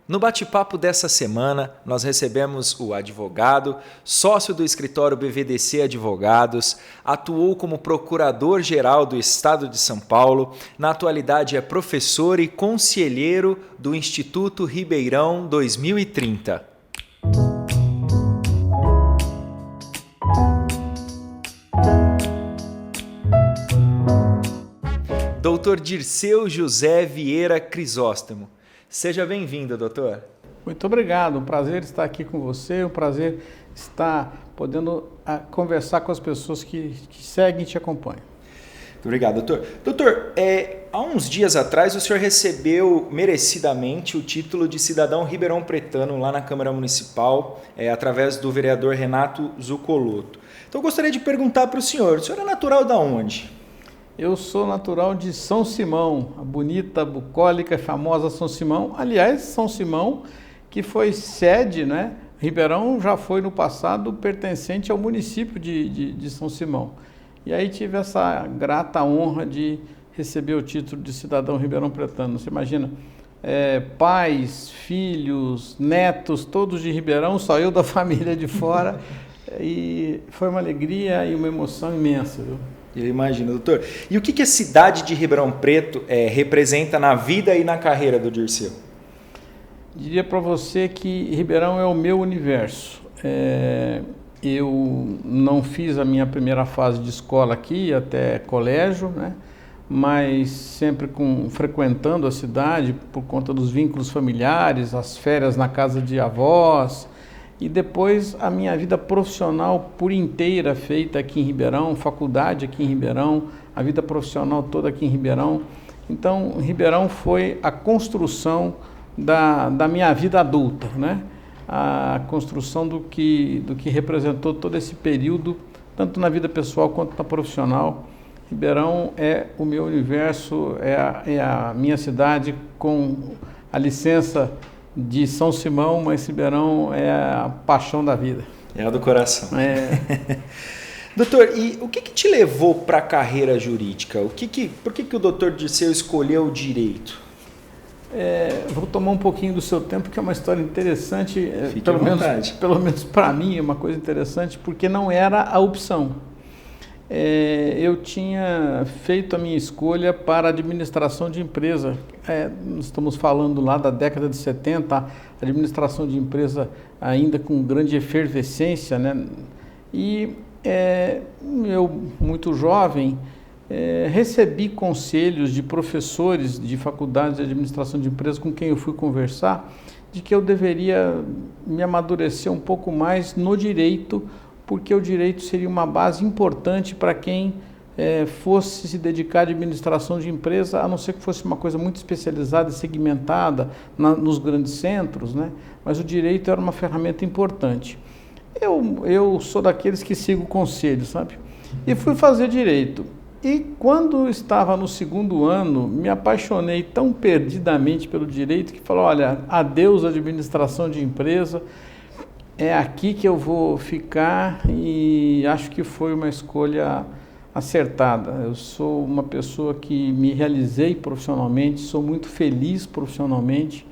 No bate-papo dessa semana, nós recebemos o advogado, sócio do escritório BVDC Advogados, atuou como procurador-geral do Estado de São Paulo, na atualidade é professor e conselheiro do Instituto Ribeirão 2030. Dr. Dirceu José Vieira Crisóstomo. Seja bem-vindo, doutor. Muito obrigado, um prazer estar aqui com você, um prazer estar podendo conversar com as pessoas que seguem e te acompanham. Muito obrigado, doutor. Doutor, há uns dias atrás o senhor recebeu merecidamente o título de cidadão ribeirão-pretano lá na Câmara Municipal, através do vereador Renato Zuccolotto. Então eu gostaria de perguntar para o senhor é natural de onde? Eu sou natural de São Simão, a bonita, bucólica, famosa São Simão. Aliás, São Simão, que foi sede, né? Ribeirão já foi no passado pertencente ao município de São Simão. E aí tive essa grata honra de receber o título de cidadão ribeirão-pretano. Você imagina, pais, filhos, netos, todos de Ribeirão, só eu da família de fora. E foi uma alegria e uma emoção imensa, viu? Eu imagino, doutor. E o que a cidade de Ribeirão Preto representa na vida e na carreira do Dirceu? Diria para você que Ribeirão é o meu universo. Eu não fiz a minha primeira fase de escola aqui, até colégio, né? Mas sempre frequentando a cidade por conta dos vínculos familiares, as férias na casa de avós. E depois a minha vida profissional por inteira feita aqui em Ribeirão, faculdade aqui em Ribeirão, a vida profissional toda aqui em Ribeirão. Então, Ribeirão foi a construção da minha vida adulta, né? A construção do que representou todo esse período, tanto na vida pessoal quanto na profissional. Ribeirão é o meu universo, é a minha cidade, com a licença de São Simão, mas Ribeirão é a paixão da vida. É a do coração. Doutor, e o que te levou para a carreira jurídica? Por que o doutor Dirceu escolheu o direito? Vou tomar um pouquinho do seu tempo, que é uma história interessante. Fique à vontade. Pelo menos para mim é uma coisa interessante, porque não era a opção. Eu tinha feito a minha escolha para administração de empresa. Nós estamos falando lá da década de 70, administração de empresa ainda com grande efervescência, né? E eu, muito jovem, recebi conselhos de professores de faculdades de administração de empresa com quem eu fui conversar, de que eu deveria me amadurecer um pouco mais no direito, porque o direito seria uma base importante para quem fosse se dedicar à administração de empresa, a não ser que fosse uma coisa muito especializada e segmentada nos grandes centros, né? Mas o direito era uma ferramenta importante. Eu sou daqueles que sigo conselhos, sabe? E fui fazer direito. E quando estava no segundo ano, me apaixonei tão perdidamente pelo direito que falei, olha, adeus administração de empresa, é aqui que eu vou ficar, e acho que foi uma escolha acertada. Eu sou uma pessoa que me realizei profissionalmente, sou muito feliz profissionalmente.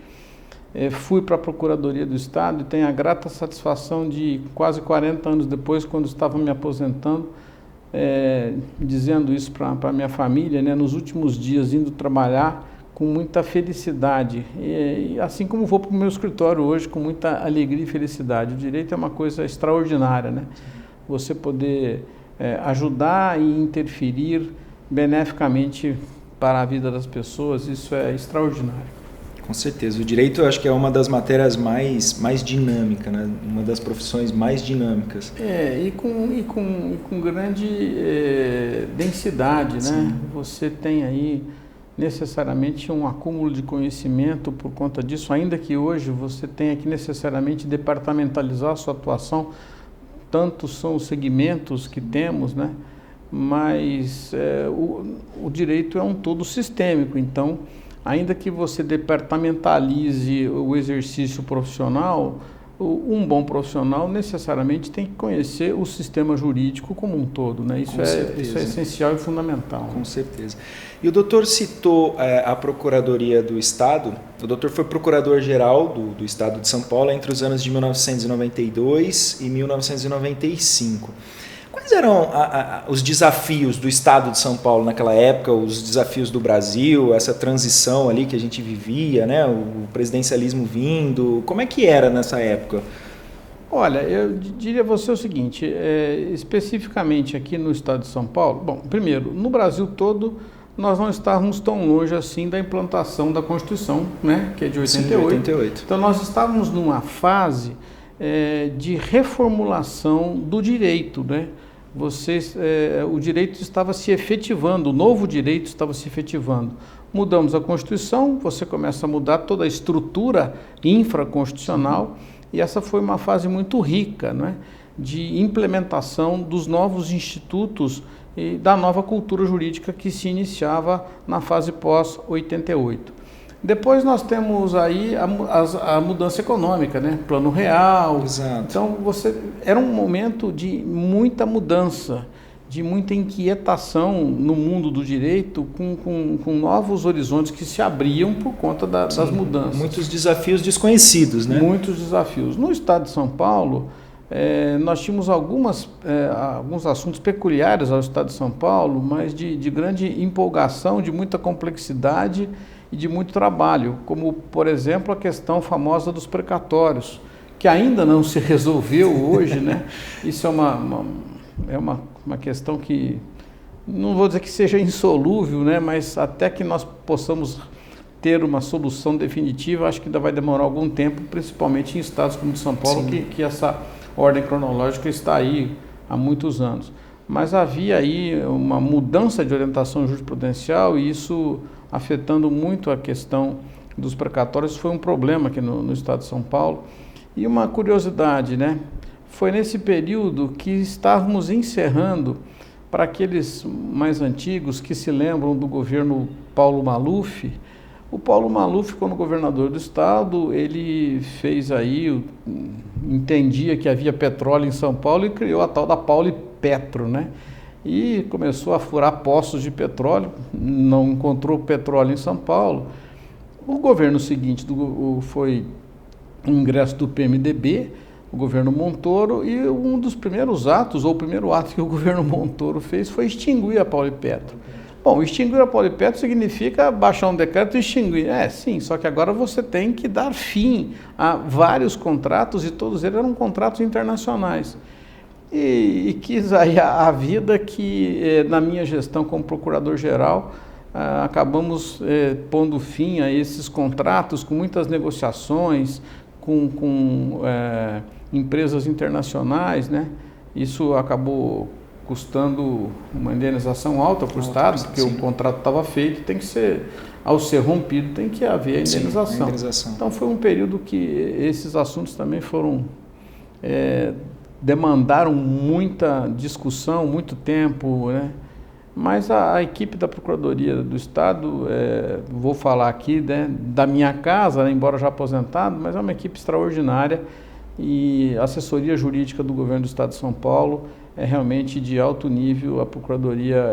Fui para a Procuradoria do Estado e tenho a grata satisfação de, quase 40 anos depois, quando estava me aposentando, dizendo isso para a minha família, né, nos últimos dias indo trabalhar com muita felicidade, e assim como vou para o meu escritório hoje com muita alegria e felicidade. O direito é uma coisa extraordinária, né? Você poder ajudar e interferir beneficamente para a vida das pessoas, isso é extraordinário. Com certeza, o direito eu acho que é uma das matérias mais dinâmicas, né? Uma das profissões mais dinâmicas. E com grande densidade, Sim. né? Você tem aí necessariamente um acúmulo de conhecimento por conta disso, ainda que hoje você tenha que necessariamente departamentalizar a sua atuação, tantos são os segmentos que temos, né? Mas o direito é um todo sistêmico, então, ainda que você departamentalize o exercício profissional, um bom profissional necessariamente tem que conhecer o sistema jurídico como um todo, né? Isso é essencial e fundamental. Com certeza. E o doutor citou a Procuradoria do Estado. O doutor foi procurador-geral do Estado de São Paulo entre os anos de 1992 e 1995. Quais eram os desafios do Estado de São Paulo naquela época, os desafios do Brasil, essa transição ali que a gente vivia, né? O presidencialismo vindo, como é que era nessa época? Olha, eu diria a você o seguinte, especificamente aqui no Estado de São Paulo, bom, primeiro, no Brasil todo, nós não estávamos tão longe assim da implantação da Constituição, né? Que é de 88. Sim, 88. Então nós estávamos numa fase de reformulação do direito, né? O direito estava se efetivando, o novo direito estava se efetivando. Mudamos a Constituição, você começa a mudar toda a estrutura infraconstitucional, e essa foi uma fase muito rica, né, de implementação dos novos institutos e da nova cultura jurídica que se iniciava na fase pós-88. Depois nós temos aí a mudança econômica, né? Plano Real. Exato. Então era um momento de muita mudança, de muita inquietação no mundo do direito, com novos horizontes que se abriam por conta das mudanças. Muitos desafios desconhecidos, né? Muitos desafios. No Estado de São Paulo, nós tínhamos alguns assuntos peculiares ao Estado de São Paulo, mas de grande empolgação, de muita complexidade e de muito trabalho, como, por exemplo, a questão famosa dos precatórios, que ainda não se resolveu hoje, né? Isso é uma questão que, não vou dizer que seja insolúvel, né? Mas até que nós possamos ter uma solução definitiva, acho que ainda vai demorar algum tempo, principalmente em estados como o de São Paulo, que essa ordem cronológica está aí há muitos anos. Mas havia aí uma mudança de orientação jurisprudencial e isso afetando muito a questão dos precatórios, foi um problema aqui no Estado de São Paulo. E uma curiosidade, né? Foi nesse período que estávamos encerrando, para aqueles mais antigos que se lembram do governo Paulo Maluf. O Paulo Maluf, quando governador do Estado, ele fez aí, entendia que havia petróleo em São Paulo e criou a tal da Paulipetro, né? E começou a furar poços de petróleo, não encontrou petróleo em São Paulo. O governo seguinte foi o ingresso do PMDB, o governo Montoro, e um dos primeiros atos, ou o primeiro ato que o governo Montoro fez foi extinguir a Paulipetro. Bom, extinguir a Paulipetro significa baixar um decreto e extinguir. Sim, só que agora você tem que dar fim a vários contratos, e todos eles eram contratos internacionais. E quis aí a vida que, na minha gestão como procurador-geral, acabamos pondo fim a esses contratos com muitas negociações, com empresas internacionais, né? Isso acabou custando uma indenização alta para o Estado, porque o contrato estava feito, tem que ser, ao ser rompido, tem que haver a indenização. A indenização. Então foi um período que esses assuntos também foram... demandaram muita discussão, muito tempo, né? Mas a equipe da Procuradoria do Estado, vou falar aqui, né, da minha casa, né, embora já aposentado, mas é uma equipe extraordinária, e a assessoria jurídica do governo do Estado de São Paulo é realmente de alto nível. A Procuradoria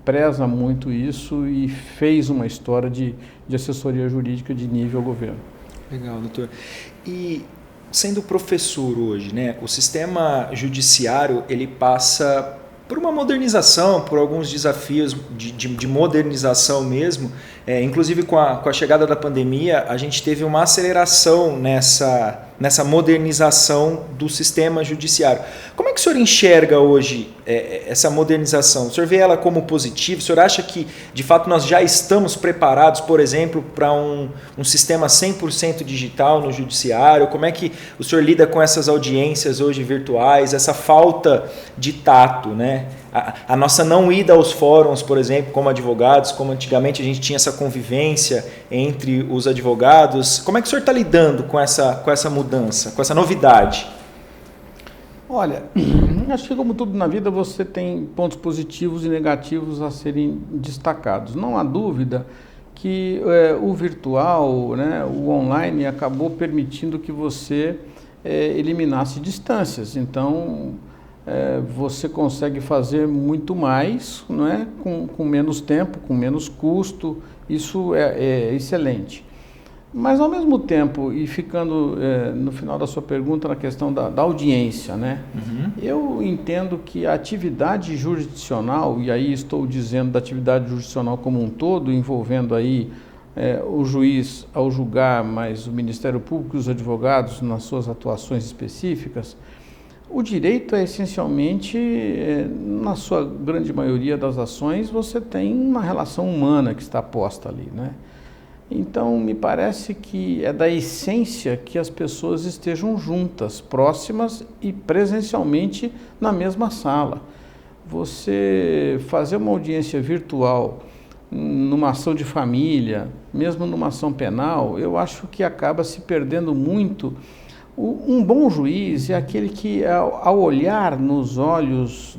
preza muito isso e fez uma história de assessoria jurídica de nível ao governo. Legal, doutor. E sendo professor hoje, né, o sistema judiciário ele passa por uma modernização, por alguns desafios de modernização mesmo. Inclusive com a chegada da pandemia, a gente teve uma aceleração nessa modernização do sistema judiciário. Como é que o senhor enxerga hoje essa modernização? O senhor vê ela como positiva? O senhor acha que, de fato, nós já estamos preparados, por exemplo, para um sistema 100% digital no judiciário? Como é que o senhor lida com essas audiências hoje virtuais, essa falta de tato, né? A nossa não ida aos fóruns, por exemplo, como advogados, como antigamente a gente tinha essa convivência entre os advogados. Como é que o senhor está lidando com essa mudança, com essa novidade? Olha, acho que como tudo na vida você tem pontos positivos e negativos a serem destacados. Não há dúvida que o virtual, né, o online, acabou permitindo que você eliminasse distâncias. Então, você consegue fazer muito mais, não é? Com menos tempo, com menos custo. Isso é excelente. Mas, ao mesmo tempo, e ficando no final da sua pergunta na questão da audiência, né? Uhum. Eu entendo que a atividade jurisdicional, e aí estou dizendo da atividade jurisdicional como um todo, envolvendo aí o juiz ao julgar, mas o Ministério Público e os advogados nas suas atuações específicas, o direito é essencialmente, na sua grande maioria das ações, você tem uma relação humana que está posta ali, né? Então, me parece que é da essência que as pessoas estejam juntas, próximas e presencialmente na mesma sala. Você fazer uma audiência virtual numa ação de família, mesmo numa ação penal, eu acho que acaba se perdendo muito. Um bom juiz é aquele que, ao olhar nos olhos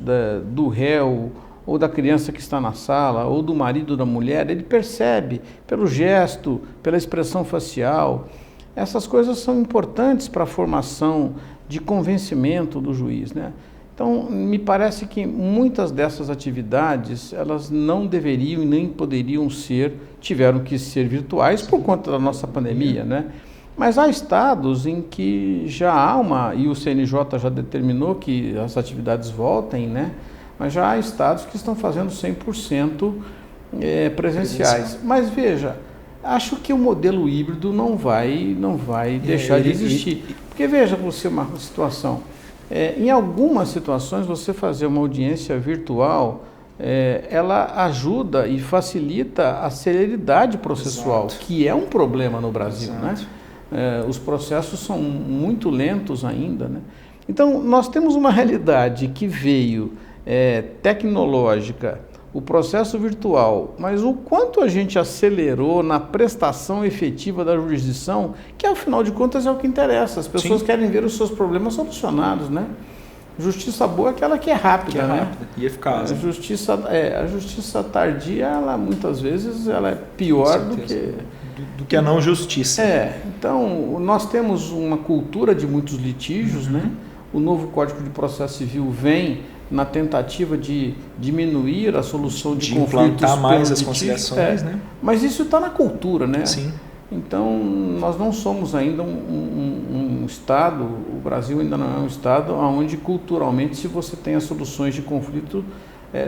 do réu, ou da criança que está na sala, ou do marido da mulher, ele percebe pelo gesto, pela expressão facial. Essas coisas são importantes para a formação de convencimento do juiz, né? Então, me parece que muitas dessas atividades, elas não deveriam e nem poderiam tiveram que ser virtuais por conta da nossa pandemia, né? Mas há estados em que já há e o CNJ já determinou que as atividades voltem, né? Mas já há estados que estão fazendo 100% presenciais. Mas veja, acho que o modelo híbrido não vai deixar de existir. Porque veja você uma situação, em algumas situações você fazer uma audiência virtual, ela ajuda e facilita a celeridade processual, exato, que é um problema no Brasil, exato, né? Os processos são muito lentos ainda, né? Então, nós temos uma realidade que veio tecnológica, o processo virtual, mas o quanto a gente acelerou na prestação efetiva da jurisdição, que afinal de contas é o que interessa. As pessoas, sim, querem ver os seus problemas solucionados, né? Justiça boa é aquela que é rápida, né? E eficaz. A justiça tardia, ela muitas vezes ela é pior do que a não justiça. Então nós temos uma cultura de muitos litígios, uhum, né? O novo Código de Processo Civil vem na tentativa de diminuir a solução de conflitos, implantar mais as conciliações, né? Mas isso está na cultura, né? Sim. Então, nós não somos ainda um Estado, o Brasil ainda não é um Estado onde culturalmente se você tem as soluções de conflito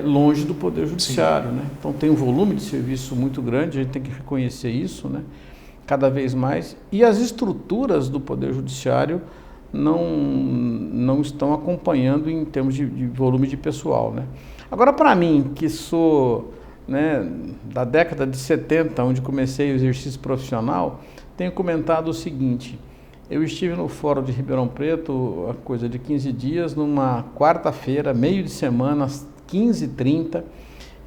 longe do Poder Judiciário, né? Então, tem um volume de serviço muito grande, a gente tem que reconhecer isso, né? Cada vez mais. E as estruturas do Poder Judiciário não estão acompanhando em termos de volume de pessoal, né? Agora, para mim, que sou, né, da década de 70, onde comecei o exercício profissional, tenho comentado o seguinte: eu estive no Fórum de Ribeirão Preto, a coisa de 15 dias, numa quarta-feira, meio de semana, às 15h30,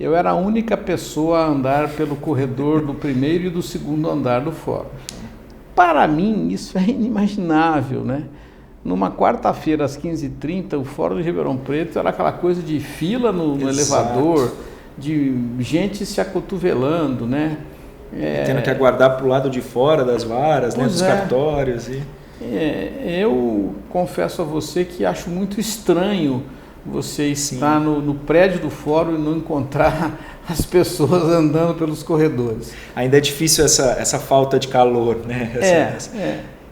eu era a única pessoa a andar pelo corredor do primeiro e do segundo andar do Fórum. Para mim, isso é inimaginável, né? Numa quarta-feira, às 15h30, o Fórum de Ribeirão Preto era aquela coisa de fila no elevador, de gente se acotovelando, né? Tendo que aguardar para o lado de fora das varas, né, dos cartórios. Eu confesso a você que acho muito estranho você estar no prédio do fórum e não encontrar as pessoas andando pelos corredores. Ainda é difícil essa falta de calor, né?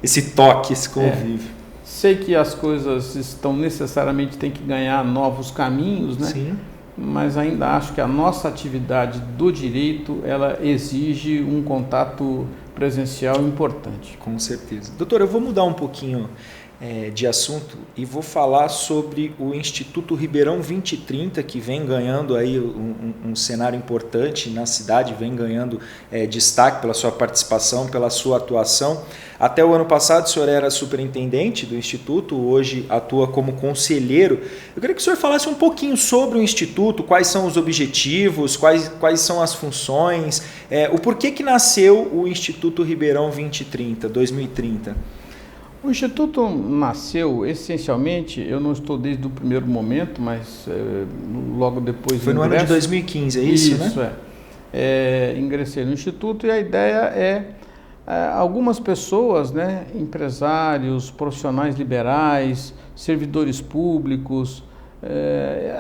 Esse toque, esse convívio. Sei que as coisas necessariamente têm que ganhar novos caminhos, né? Sim. Mas ainda acho que a nossa atividade do direito, ela exige um contato presencial importante. Com certeza. Doutor, eu vou mudar um pouquinho de assunto e vou falar sobre o Instituto Ribeirão 2030, que vem ganhando aí um cenário importante na cidade, vem ganhando destaque pela sua participação, pela sua atuação. Até o ano passado o senhor era superintendente do Instituto, hoje atua como conselheiro. Eu queria que o senhor falasse um pouquinho sobre o Instituto, quais são os objetivos, quais são as funções, o porquê que nasceu o Instituto Ribeirão 2030. O Instituto nasceu essencialmente, eu não estou desde o primeiro momento, mas logo depois... Foi no ano de 2015, é isso, né? Isso, ingressei no Instituto e a ideia algumas pessoas, né, empresários, profissionais liberais, servidores públicos,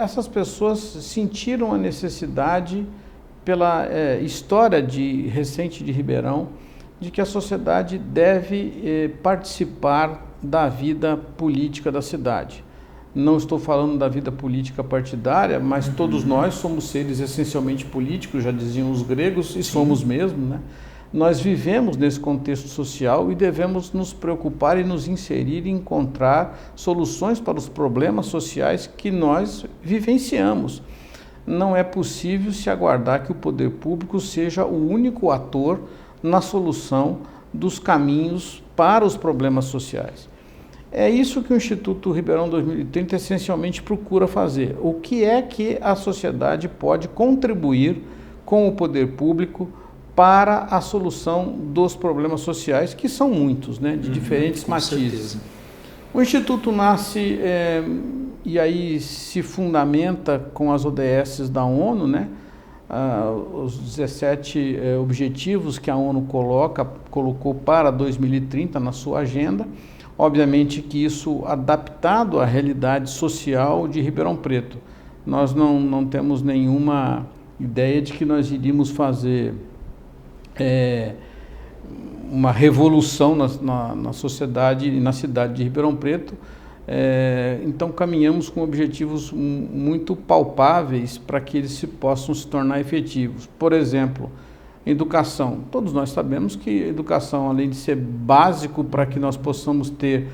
essas pessoas sentiram a necessidade, pela história recente de Ribeirão, de que a sociedade deve participar da vida política da cidade. Não estou falando da vida política partidária, mas todos nós somos seres essencialmente políticos, já diziam os gregos, e somos mesmo, né? Nós vivemos nesse contexto social e devemos nos preocupar e nos inserir e encontrar soluções para os problemas sociais que nós vivenciamos. Não é possível se aguardar que o poder público seja o único ator na solução dos caminhos para os problemas sociais. É isso que o Instituto Ribeirão 2030 essencialmente procura fazer. O que é que a sociedade pode contribuir com o poder público para a solução dos problemas sociais, que são muitos, né, de diferentes matizes. Certeza. O Instituto nasce e aí se fundamenta com as ODS da ONU, né, os 17 objetivos que a ONU colocou para 2030 na sua agenda. Obviamente que isso adaptado à realidade social de Ribeirão Preto. Nós não temos nenhuma ideia de que nós iríamos fazer uma revolução na sociedade e na cidade de Ribeirão Preto. Então caminhamos com objetivos muito palpáveis para que eles possam se tornar efetivos. Por exemplo, educação. Todos nós sabemos que educação, além de ser básico para que nós possamos ter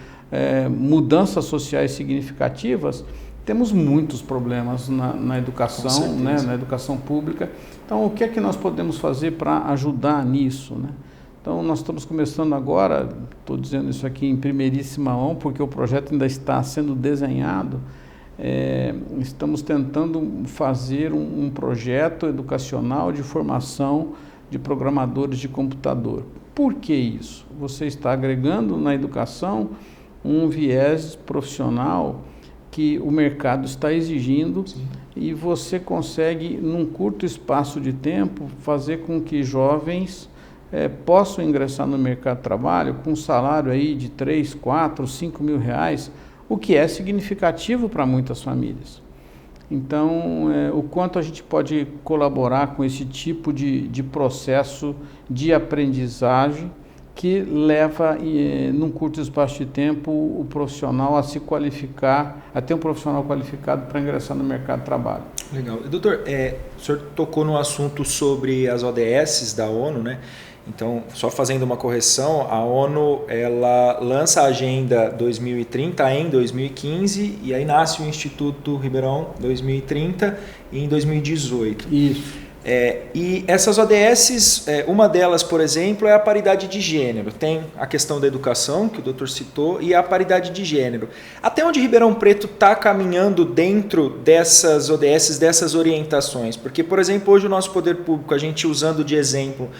mudanças sociais significativas, temos muitos problemas na educação, né, na educação pública. Então, o que é que nós podemos fazer para ajudar nisso, né? Então, nós estamos começando agora, estou dizendo isso aqui em primeiríssima mão, porque o projeto ainda está sendo desenhado. Estamos tentando fazer um projeto educacional de formação de programadores de computador. Por que isso? Você está agregando na educação um viés profissional que o mercado está exigindo. Sim. E você consegue, num curto espaço de tempo, fazer com que jovens possam ingressar no mercado de trabalho com um salário aí de 3, 4, 5 mil reais, o que é significativo para muitas famílias. Então, o quanto a gente pode colaborar com esse tipo de processo de aprendizagem que leva, num curto espaço de tempo, o profissional a se qualificar, a ter um profissional qualificado para ingressar no mercado de trabalho. Legal. Doutor, o senhor tocou no assunto sobre as ODS da ONU, né? Então, só fazendo uma correção, a ONU ela lança a Agenda 2030 em 2015 e aí nasce o Instituto Ribeirão 2030 em 2018. Isso. E essas ODS, uma delas, por exemplo, é a paridade de gênero. Tem a questão da educação, que o doutor citou, e a paridade de gênero. Até onde Ribeirão Preto está caminhando dentro dessas ODS, dessas orientações? Porque, por exemplo, hoje o nosso poder público, a gente usando de exemplo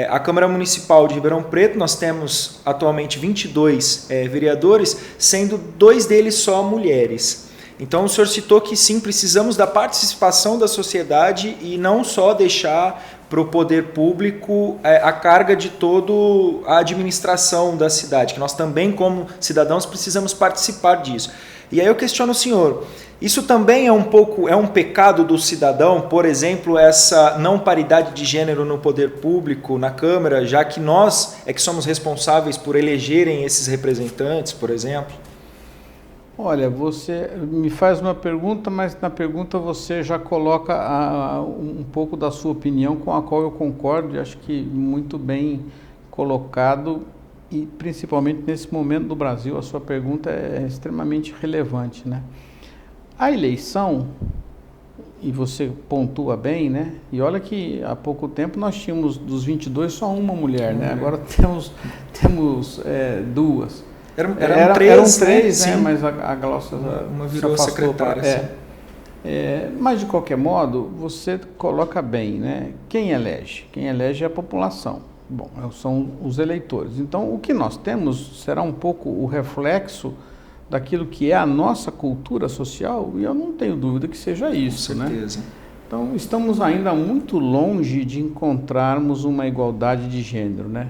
a Câmara Municipal de Ribeirão Preto, nós temos atualmente 22 vereadores, sendo 2 deles só mulheres. Então, o senhor citou que sim, precisamos da participação da sociedade e não só deixar para o poder público a carga de toda a administração da cidade, que nós também, como cidadãos, precisamos participar disso. E aí eu questiono o senhor, isso também é um pecado do cidadão, por exemplo, essa não paridade de gênero no poder público, na Câmara, já que nós que somos responsáveis por elegerem esses representantes, por exemplo? Olha, você me faz uma pergunta, mas na pergunta você já coloca um pouco da sua opinião, com a qual eu concordo e acho que muito bem colocado, e principalmente nesse momento do Brasil, a sua pergunta é extremamente relevante, né? A eleição, e você pontua bem, né? E olha que há pouco tempo nós tínhamos dos 22 só uma mulher, né? Agora temos 2. Eram 3, né? Mas a Glaucia uma virou secretária. Mas, de qualquer modo, você coloca bem, né? Quem elege? Quem elege é a população. Bom, são os eleitores. Então, o que nós temos será um pouco o reflexo daquilo que é a nossa cultura social, e eu não tenho dúvida que seja isso, com certeza, né? Então, estamos ainda muito longe de encontrarmos uma igualdade de gênero, né?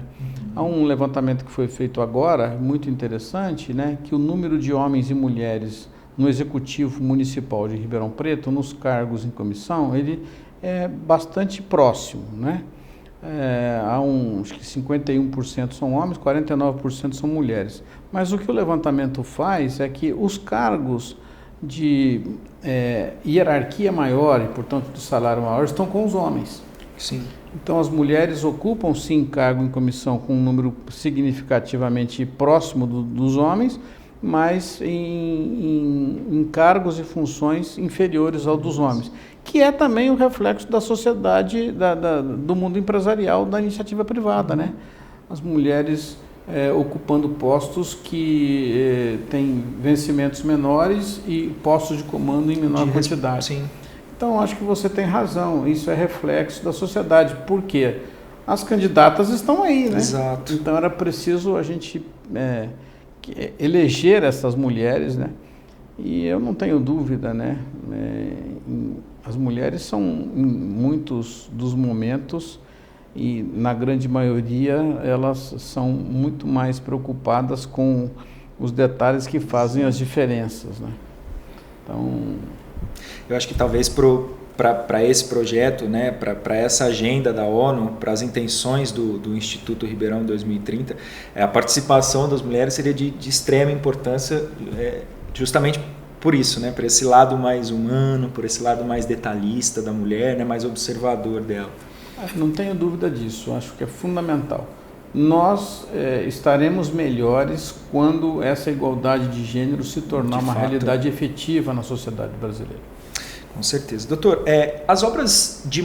Há um levantamento que foi feito agora, muito interessante, né? Que o número de homens e mulheres no Executivo Municipal de Ribeirão Preto, nos cargos em comissão, ele é bastante próximo, né? Acho que 51% são homens, 49% são mulheres. Mas o que o levantamento faz é que os cargos de hierarquia maior e, portanto, de salário maior estão com os homens. Sim. Então, as mulheres ocupam, sim, cargo em comissão com um número significativamente próximo dos homens, mas em cargos e funções inferiores ao dos homens, que é também o reflexo da sociedade, do mundo empresarial, da iniciativa privada, né? As mulheres ocupando postos que têm vencimentos menores e postos de comando em menor quantidade. Sim. Então, acho que você tem razão, isso é reflexo da sociedade, porque as candidatas estão aí, né? Exato. Então, era preciso a gente eleger essas mulheres, né? E eu não tenho dúvida, né? As mulheres são, em muitos dos momentos, e na grande maioria, elas são muito mais preocupadas com os detalhes que fazem as diferenças, né? Então, eu acho que talvez para esse projeto, né, para essa agenda da ONU, para as intenções do Instituto Ribeirão 2030, a participação das mulheres seria de extrema importância, justamente por isso, né, por esse lado mais humano, por esse lado mais detalhista da mulher, né, mais observador dela. Não tenho dúvida disso, acho que é fundamental. Nós estaremos melhores quando essa igualdade de gênero se tornar uma realidade efetiva na sociedade brasileira. Com certeza. Doutor, as obras de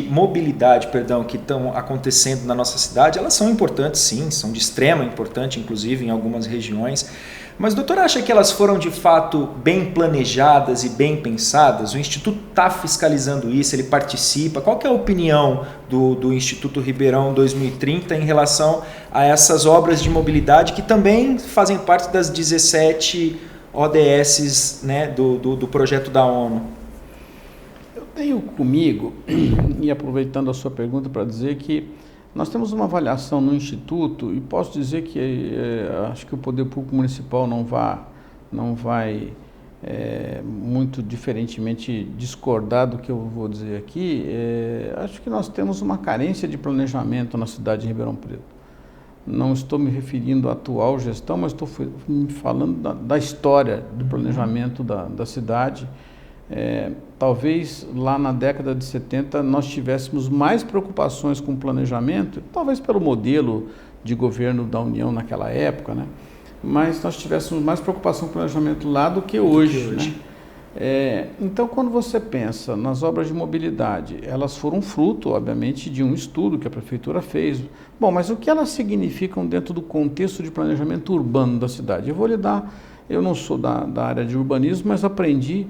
mobilidade, que estão acontecendo na nossa cidade, elas são importantes, sim, são de extrema importância, inclusive em algumas regiões. Mas o doutor acha que elas foram de fato bem planejadas e bem pensadas? O Instituto está fiscalizando isso, ele participa. Qual que é a opinião do Instituto Ribeirão 2030 em relação a essas obras de mobilidade que também fazem parte das 17 ODS, né, do projeto da ONU? Eu tenho comigo, e aproveitando a sua pergunta para dizer que nós temos uma avaliação no Instituto e posso dizer que acho que o Poder Público Municipal não vai muito diferentemente discordar do que eu vou dizer aqui. Acho que nós temos uma carência de planejamento na cidade de Ribeirão Preto. Não estou me referindo à atual gestão, mas estou falando da história do planejamento da cidade. Talvez lá na década de 70 nós tivéssemos mais preocupações com o planejamento, talvez pelo modelo de governo da União naquela época, né? Mas nós tivéssemos mais preocupação com o planejamento lá do que hoje. Né? Então, quando você pensa nas obras de mobilidade, elas foram fruto, obviamente, de um estudo que a Prefeitura fez. Bom, mas o que elas significam dentro do contexto de planejamento urbano da cidade? Eu não sou da área de urbanismo, mas aprendi,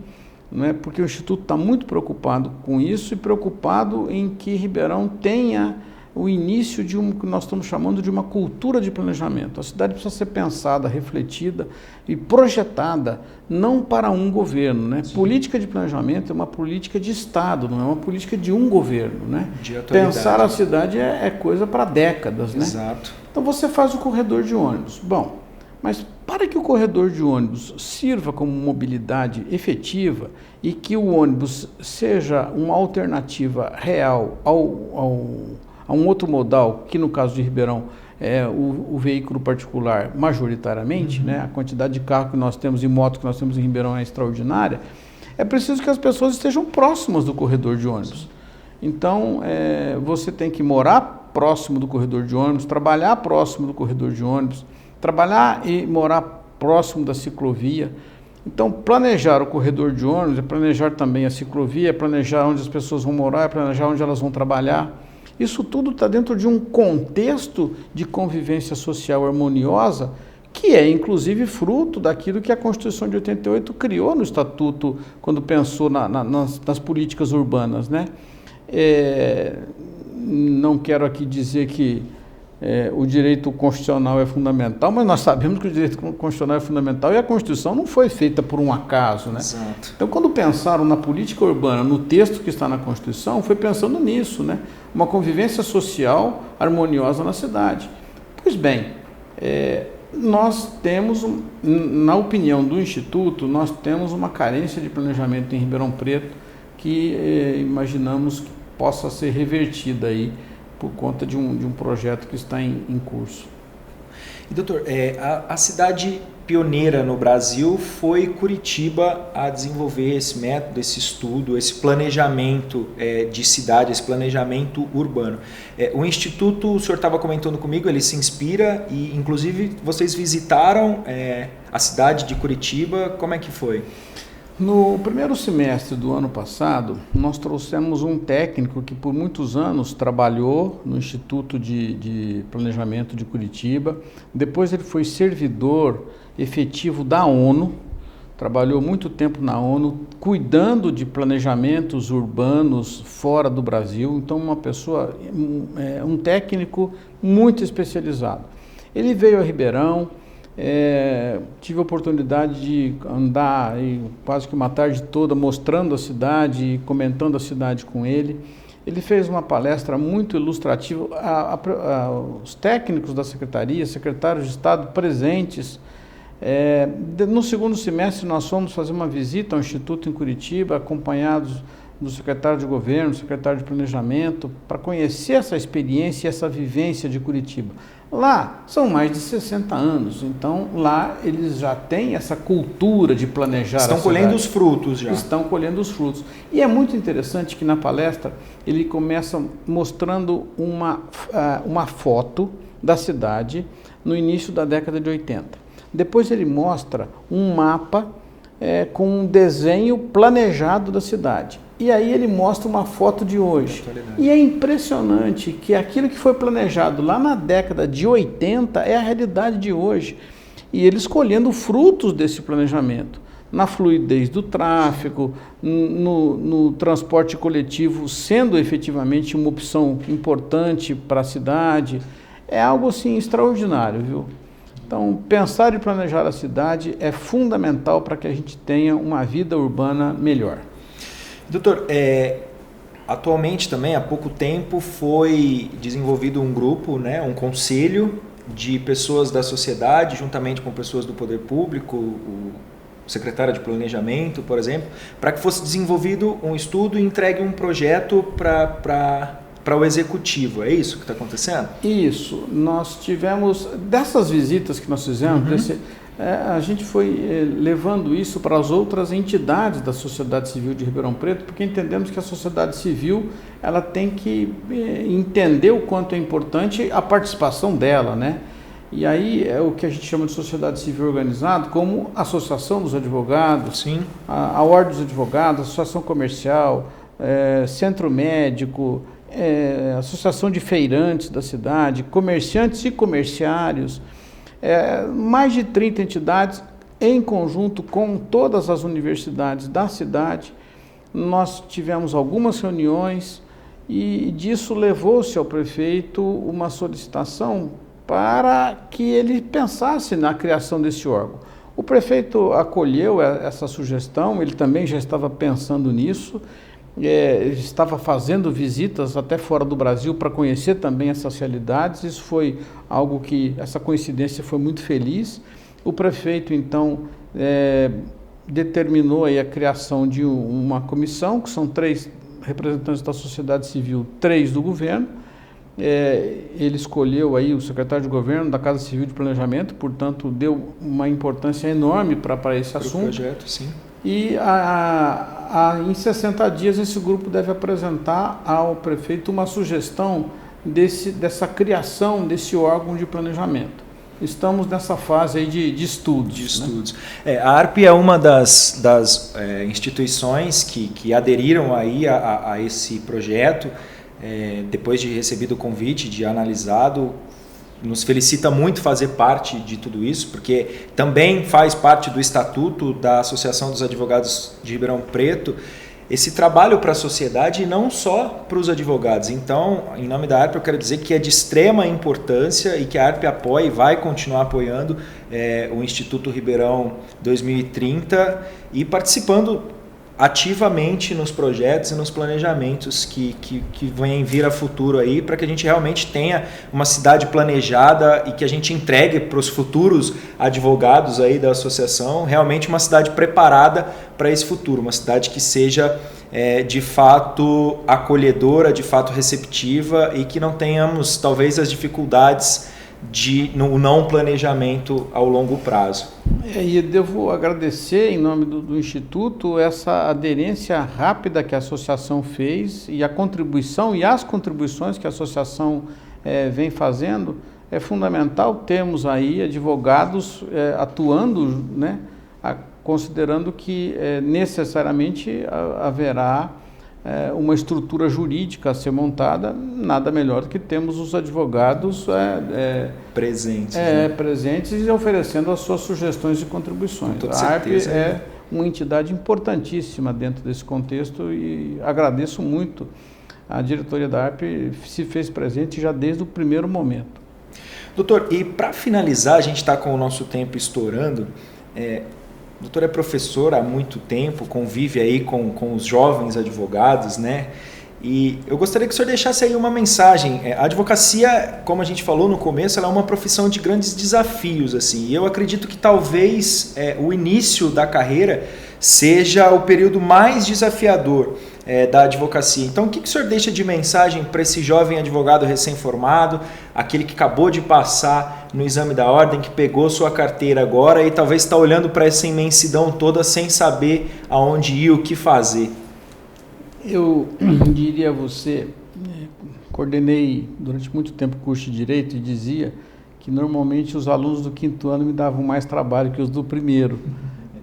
né, porque o Instituto está muito preocupado com isso e preocupado em que Ribeirão tenha o início de que nós estamos chamando de uma cultura de planejamento. A cidade precisa ser pensada, refletida e projetada, não para um governo. Né? Política de planejamento é uma política de Estado, não é uma política de um governo. Né? Pensar a cidade é coisa para décadas. Exato. Né? Então você faz o corredor de ônibus. Bom, mas para que o corredor de ônibus sirva como mobilidade efetiva e que o ônibus seja uma alternativa real a um outro modal, que no caso de Ribeirão é o veículo particular majoritariamente, né? A quantidade de carro que nós temos e moto que nós temos em Ribeirão é extraordinária, é preciso que as pessoas estejam próximas do corredor de ônibus. Então, você tem que morar próximo do corredor de ônibus, trabalhar próximo do corredor de ônibus, trabalhar e morar próximo da ciclovia. Então, planejar o corredor de ônibus é planejar também a ciclovia, é planejar onde as pessoas vão morar, é planejar onde elas vão trabalhar. Isso tudo está dentro de um contexto de convivência social harmoniosa, que é, inclusive, fruto daquilo que a Constituição de 88 criou no Estatuto, quando pensou nas políticas urbanas. Né? Não quero aqui dizer que o direito constitucional é fundamental, mas nós sabemos que o direito constitucional é fundamental e a Constituição não foi feita por um acaso, né? Exato. Então, quando pensaram na política urbana, no texto que está na Constituição, foi pensando nisso, né? Uma convivência social harmoniosa na cidade. Pois bem, nós temos, na opinião do Instituto, nós temos uma carência de planejamento em Ribeirão Preto que imaginamos que possa ser revertida aí por conta de um projeto que está em curso. E, doutor, a cidade pioneira no Brasil foi Curitiba a desenvolver esse método, esse estudo, esse planejamento de cidade, esse planejamento urbano. O Instituto, o senhor estava comentando comigo, ele se inspira e, inclusive, vocês visitaram a cidade de Curitiba. Como é que foi? No primeiro semestre do ano passado, nós trouxemos um técnico que por muitos anos trabalhou no Instituto de Planejamento de Curitiba. Depois ele foi servidor efetivo da ONU, trabalhou muito tempo na ONU, cuidando de planejamentos urbanos fora do Brasil. Então, uma pessoa, um técnico muito especializado. Ele veio a Ribeirão. Tive a oportunidade de andar quase que uma tarde toda mostrando a cidade e comentando a cidade com ele. Ele fez uma palestra muito ilustrativa. Os técnicos da secretaria, secretários de Estado presentes. No segundo semestre nós fomos fazer uma visita ao Instituto em Curitiba, acompanhados do secretário de Governo, secretário de Planejamento, para conhecer essa experiência e essa vivência de Curitiba. Lá são mais de 60 anos, então lá eles já têm essa cultura de planejar. Estão colhendo os frutos já. Estão colhendo os frutos. E é muito interessante que na palestra ele começa mostrando uma foto da cidade no início da década de 80. Depois ele mostra um mapa com um desenho planejado da cidade. E aí ele mostra uma foto de hoje. E é impressionante que aquilo que foi planejado lá na década de 80 é a realidade de hoje. E eles colhendo frutos desse planejamento. Na fluidez do tráfego, no transporte coletivo sendo efetivamente uma opção importante para a cidade. É algo assim extraordinário, viu? Então, pensar e planejar a cidade é fundamental para que a gente tenha uma vida urbana melhor. Doutor, atualmente também, há pouco tempo, foi desenvolvido um grupo, um conselho de pessoas da sociedade, juntamente com pessoas do poder público, o secretário de Planejamento, por exemplo, para que fosse desenvolvido um estudo e entregue um projeto para o executivo. É isso que está acontecendo? Isso. Nós tivemos, dessas visitas que nós fizemos, a gente foi levando isso para as outras entidades da sociedade civil de Ribeirão Preto, porque entendemos que a sociedade civil ela tem que entender o quanto é importante a participação dela, né? E aí é o que a gente chama de sociedade civil organizada, como a Associação dos Advogados, sim, a Ordem dos Advogados, a Associação Comercial, Centro Médico, Associação de Feirantes da cidade, comerciantes e comerciários, mais de 30 entidades em conjunto com todas as universidades da cidade. Nós tivemos algumas reuniões e disso levou-se ao prefeito uma solicitação para que ele pensasse na criação desse órgão. O prefeito acolheu essa sugestão, ele também já estava pensando nisso, estava fazendo visitas até fora do Brasil para conhecer também essas realidades. Isso foi algo que, essa coincidência foi muito feliz. O prefeito, então, determinou aí a criação de uma comissão, que são 3 representantes da sociedade civil, 3 do governo. Ele escolheu aí o secretário de Governo da Casa Civil de Planejamento, portanto, deu uma importância enorme para esse assunto. Projeto, sim. E em 60 dias esse grupo deve apresentar ao prefeito uma sugestão dessa criação desse órgão de planejamento. Estamos nessa fase aí de estudos. Né? A ARP é uma das instituições que aderiram aí a esse projeto, depois de recebido o convite, de analisado. Nos felicita muito fazer parte de tudo isso, porque também faz parte do Estatuto da Associação dos Advogados de Ribeirão Preto esse trabalho para a sociedade e não só para os advogados. Então, em nome da ARP, eu quero dizer que é de extrema importância e que a ARP apoia e vai continuar apoiando o Instituto Ribeirão 2030 e participando ativamente nos projetos e nos planejamentos que vêm vir a futuro aí, para que a gente realmente tenha uma cidade planejada e que a gente entregue para os futuros advogados aí da associação realmente uma cidade preparada para esse futuro, uma cidade que seja de fato acolhedora, de fato receptiva e que não tenhamos talvez as dificuldades no não planejamento ao longo prazo. E eu devo agradecer, em nome do Instituto, essa aderência rápida que a associação fez e a contribuição e as contribuições que a associação vem fazendo. É fundamental termos aí advogados atuando, né, considerando que necessariamente haverá uma estrutura jurídica a ser montada, nada melhor do que temos os advogados presentes, presentes e oferecendo as suas sugestões e contribuições. A ARP é uma entidade importantíssima dentro desse contexto e agradeço muito. A diretoria da ARP se fez presente já desde o primeiro momento. Doutor, e para finalizar, a gente está com o nosso tempo estourando. O doutor é professor há muito tempo, convive aí com os jovens advogados, né? E eu gostaria que o senhor deixasse aí uma mensagem. A advocacia, como a gente falou no começo, ela é uma profissão de grandes desafios, assim. E eu acredito que talvez o início da carreira seja o período mais desafiador da advocacia. Então, o que o senhor deixa de mensagem para esse jovem advogado recém-formado, aquele que acabou de passar no exame da ordem, que pegou sua carteira agora e talvez está olhando para essa imensidão toda sem saber aonde ir, o que fazer? Eu diria a você, coordenei durante muito tempo o curso de Direito e dizia que normalmente os alunos do 5º ano me davam mais trabalho que os do primeiro.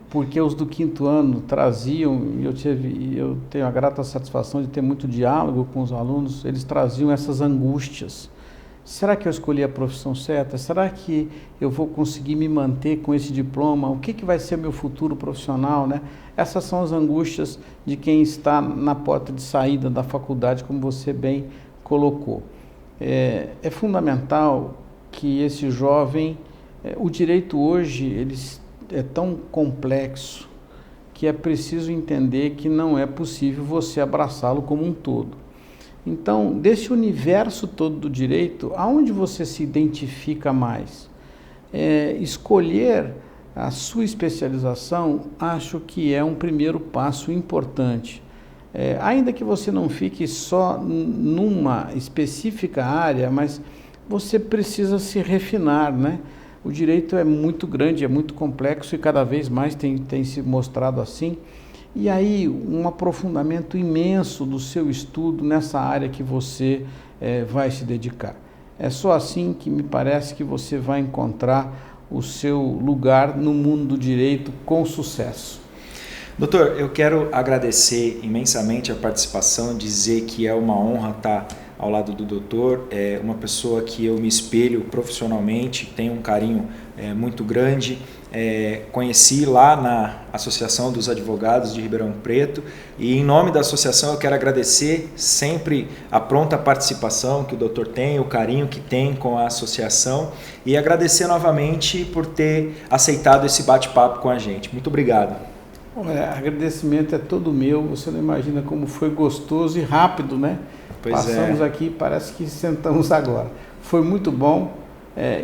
Porque os do 5º ano traziam, e eu tenho a grata satisfação de ter muito diálogo com os alunos, eles traziam essas angústias. Será que eu escolhi a profissão certa? Será que eu vou conseguir me manter com esse diploma? O que vai ser meu futuro profissional, né? Essas são as angústias de quem está na porta de saída da faculdade, como você bem colocou. É fundamental que esse jovem, o direito hoje, é tão complexo que é preciso entender que não é possível você abraçá-lo como um todo. Então, desse universo todo do direito, aonde você se identifica mais? Escolher a sua especialização, acho que é um primeiro passo importante. Ainda que você não fique só numa específica área, mas você precisa se refinar, né? O direito é muito grande, é muito complexo e cada vez mais tem se mostrado assim. E aí um aprofundamento imenso do seu estudo nessa área que você vai se dedicar. É só assim que me parece que você vai encontrar o seu lugar no mundo do direito com sucesso. Doutor, eu quero agradecer imensamente a participação, dizer que é uma honra estar ao lado do doutor, é uma pessoa que eu me espelho profissionalmente, tenho um carinho muito grande, conheci lá na Associação dos Advogados de Ribeirão Preto e em nome da associação eu quero agradecer sempre a pronta participação que o doutor tem, o carinho que tem com a associação e agradecer novamente por ter aceitado esse bate-papo com a gente. Muito obrigado. Agradecimento é todo meu, você não imagina como foi gostoso e rápido, né? Passamos aqui, parece que sentamos agora. Foi muito bom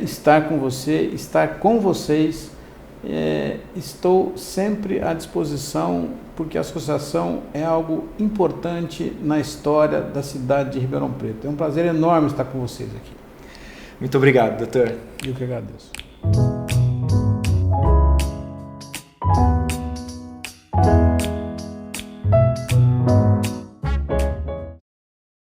estar com você, estar com vocês. Estou sempre à disposição, porque a associação é algo importante na história da cidade de Ribeirão Preto. É um prazer enorme estar com vocês aqui. Muito obrigado, doutor. Eu que agradeço.